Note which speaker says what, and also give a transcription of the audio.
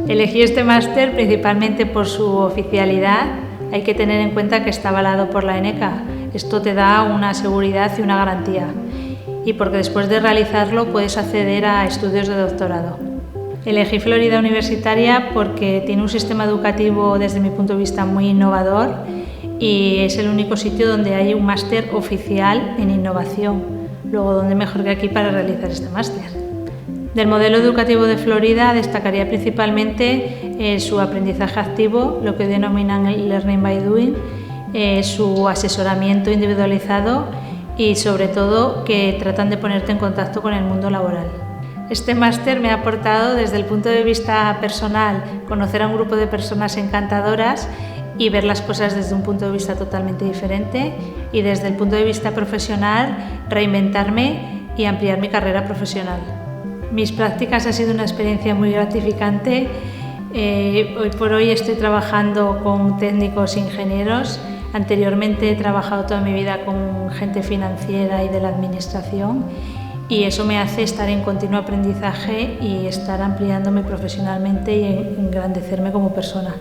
Speaker 1: Elegí este máster principalmente por su oficialidad. Hay que tener en cuenta que está avalado por la ENECA. Esto te da una seguridad y una garantía. Y porque después de realizarlo puedes acceder a estudios de doctorado. Elegí Florida Universitaria porque tiene un sistema educativo desde mi punto de vista muy innovador y es el único sitio donde hay un máster oficial en innovación. Luego, ¿dónde mejor que aquí para realizar este máster? Del modelo educativo de Florida destacaría principalmente su aprendizaje activo, lo que denominan el Learning by Doing, su asesoramiento individualizado y sobre todo que tratan de ponerte en contacto con el mundo laboral. Este máster me ha aportado desde el punto de vista personal conocer a un grupo de personas encantadoras y ver las cosas desde un punto de vista totalmente diferente, y desde el punto de vista profesional reinventarme y ampliar mi carrera profesional. Mis prácticas han sido una experiencia muy gratificante. Hoy por hoy estoy trabajando con técnicos ingenieros. Anteriormente he trabajado toda mi vida con gente financiera y de la administración, y eso me hace estar en continuo aprendizaje y estar ampliándome profesionalmente y engrandecerme como persona.